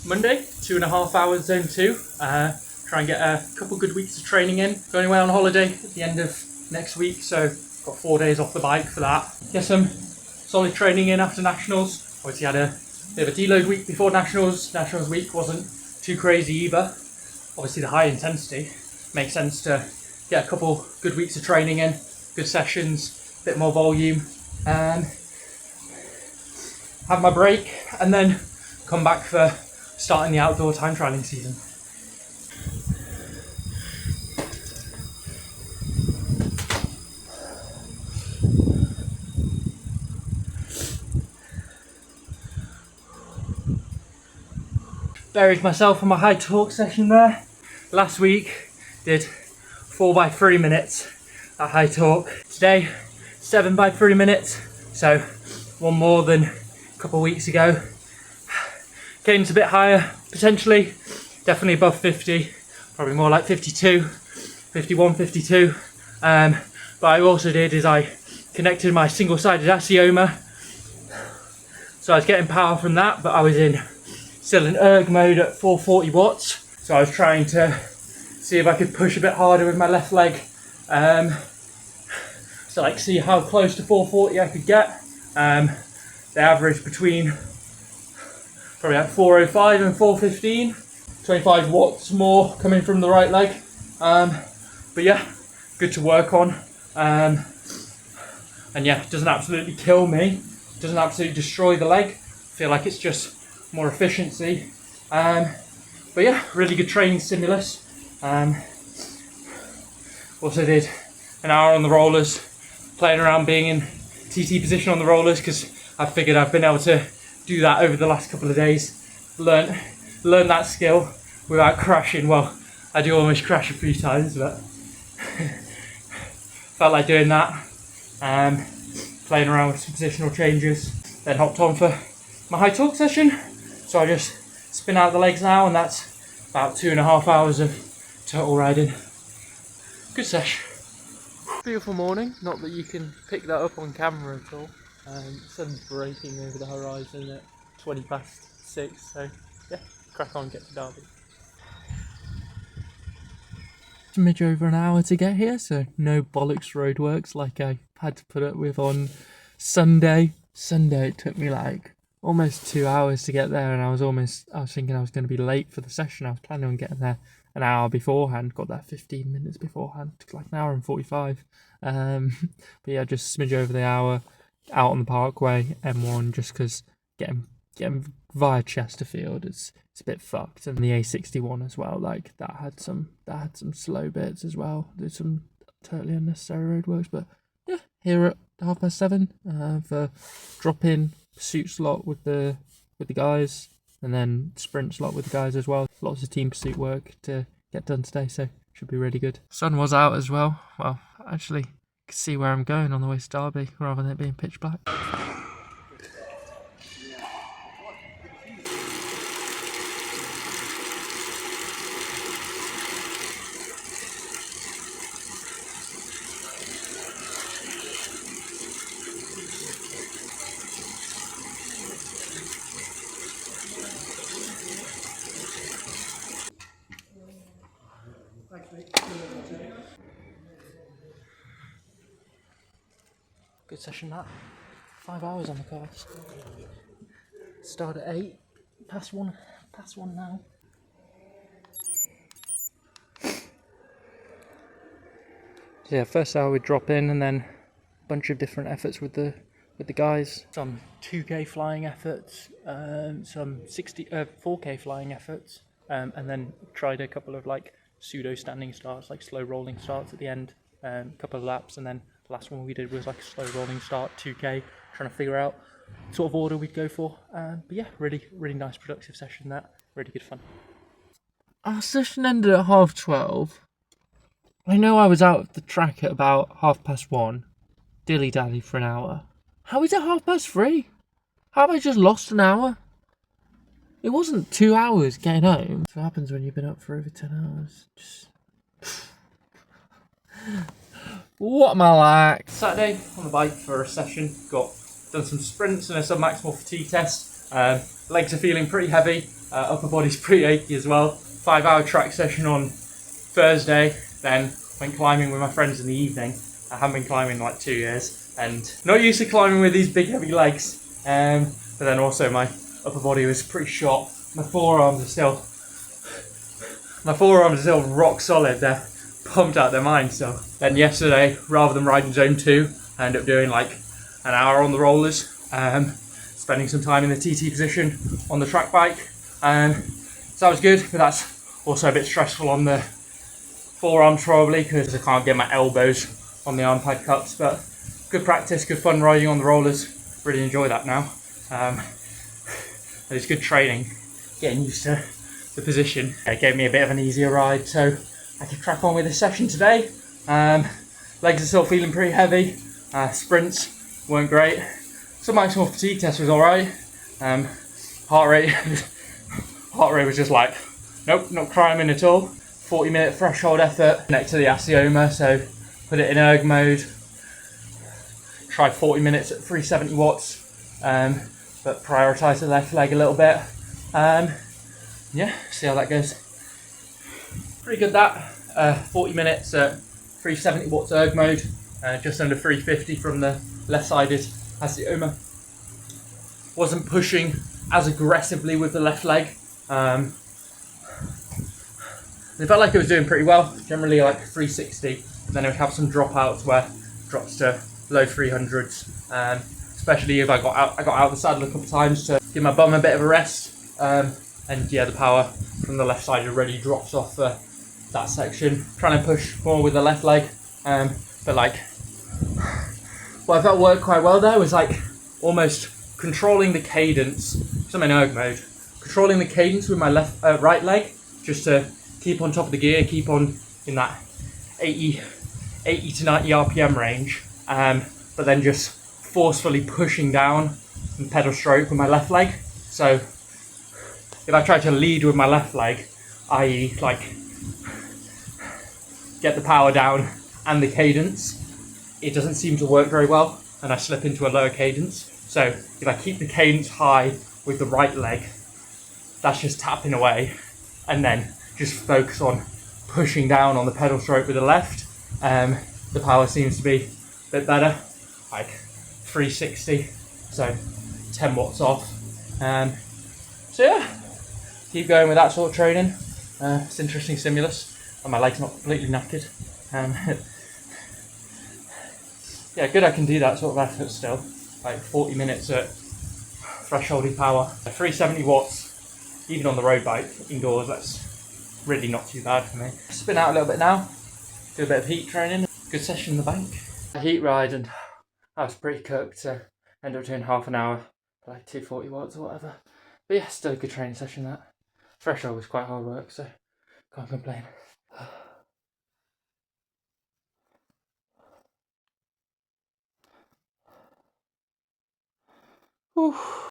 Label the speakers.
Speaker 1: Monday, 2.5 hours zone 2. Try and get a couple good weeks of training in. Going away on holiday at the end of next week, so got 4 days off the bike for that. Get some solid training in after Nationals. Obviously had a bit of a deload week before Nationals. Nationals week wasn't too crazy either. Obviously the high intensity makes sense to get a couple good weeks of training in, good sessions, a bit more volume, and have my break, and then come back for starting the outdoor time trialling season. Buried myself on my high torque session there. Last week did 4 by 3 minutes at high torque. Today 7 by 3 minutes, so one more than a couple of weeks ago. Cadence a bit higher potentially, definitely above 50, probably more like 52, 51, 52. But I also did is I connected my single-sided Asioma, so I was getting power from that, but I was still in erg mode at 440 watts, so I was trying to see if I could push a bit harder with my left leg, so like see how close to 440 I could get. They average between probably like 405 and 415, 25 watts more coming from the right leg, but yeah, good to work on, and yeah, it doesn't absolutely kill me, doesn't absolutely destroy the leg. I feel like it's just more efficiency, but yeah, really good training stimulus. Also did an hour on the rollers, playing around being in TT position on the rollers, because I figured I've been able to do that over the last couple of days, learn that skill without crashing. Well, I do almost crash a few times, but felt like doing that, playing around with some positional changes. Then hopped on for my high torque session. So I just spin out the legs now, and that's about 2.5 hours of total riding. Good sesh. Beautiful morning, not that you can pick that up on camera at all. Sun's breaking over the horizon at 20 past 6, so yeah, crack on, get to Derby. Smidge over an hour to get here, so no bollocks roadworks like I had to put up with on Sunday. Sunday it took me like almost 2 hours to get there, and I was thinking I was going to be late for the session. I was planning on getting there an hour beforehand, got there 15 minutes beforehand, took like an hour and 45. But yeah, just smidge over the hour, out on the parkway, M1, just because getting via Chesterfield, it's a bit fucked. And the A61 as well, like that had some slow bits as well. Did some totally unnecessary roadworks, but yeah, here at 7:30 for drop-in pursuit slot with the guys, and then sprint slot with the guys as well. Lots of team pursuit work to get done today, so should be really good. Sun was out as well. Well, actually, can see where I'm going on the way to Derby rather than it being pitch black. Good session that. 5 hours on the course. Start at 8, past one now. Yeah, first hour we drop in, and then a bunch of different efforts with the guys. Some 2K flying efforts, some 4K flying efforts, and then tried a couple of like pseudo standing starts, like slow rolling starts at the end, a couple of laps, and then the last one we did was like a slow rolling start, 2K, trying to figure out what sort of order we'd go for. But yeah, really nice productive session that, really good fun. Our session ended at 12:30. I know I was out of the track at about 1:30, dilly-dally for an hour. How is it 3:30? How have I just lost an hour? It wasn't 2 hours getting home. That's what happens when you've been up for over 10 hours. What am I like? Saturday on the bike for a session. Done some sprints and a sub-maximal fatigue test. Legs are feeling pretty heavy, upper body's pretty achy as well. 5-hour track session on Thursday, then went climbing with my friends in the evening. I haven't been climbing in like 2 years and not used to climbing with these big heavy legs. But then also my upper body was pretty shot. My forearms are still rock solid. They're pumped out their mind still. Then yesterday, rather than riding zone 2, I ended up doing like an hour on the rollers, spending some time in the TT position on the track bike. So that was good, but that's also a bit stressful on the forearms probably because I can't get my elbows on the arm pad cups. But good practice, good fun riding on the rollers. Really enjoy that now. It's good training, getting used to the position. It gave me a bit of an easier ride, so I could crack on with this session today. Legs are still feeling pretty heavy. Sprints weren't great. Some maximal fatigue test was alright. Heart rate was just like, nope, not climbing at all. 40-minute threshold effort next to the Asioma, so put it in erg mode. Tried 40 minutes at 370 watts, but prioritised the left leg a little bit. Yeah, see how that goes. Pretty good that. 40 minutes at 370 watts erg mode, just under 350 from the left-sided Asioma. Wasn't pushing as aggressively with the left leg. It felt like it was doing pretty well, generally like 360, and then it would have some dropouts where it drops to low 300s, especially if I got out the saddle a couple of times to give my bum a bit of a rest. And yeah, the power from the left side really drops off for that section. Trying to push more with the left leg, but like what I felt worked quite well there was like almost controlling the cadence. So I'm in erg mode, controlling the cadence with my right leg, just to keep on top of the gear, keep on in that 80 to 90 RPM range, but then just forcefully pushing down the pedal stroke with my left leg. So if I try to lead with my left leg, i.e. like get the power down and the cadence, it doesn't seem to work very well and I slip into a lower cadence. So if I keep the cadence high with the right leg, that's just tapping away, and then just focus on pushing down on the pedal stroke with the left. The power seems to be a bit better, like 360, so 10 watts off. So yeah, keep going with that sort of training. It's interesting stimulus, and my leg's not completely knackered. Yeah, good I can do that sort of effort still, like 40 minutes at thresholding power. 370 watts, even on the road bike, indoors, that's really not too bad for me. Spin out a little bit now, do a bit of heat training. Good session in the bank. A heat ride and I was pretty cooked, so I ended up doing half an hour, like 240 watts or whatever. But yeah, still a good training session that. Threshold was quite hard work, so can't complain. Whew.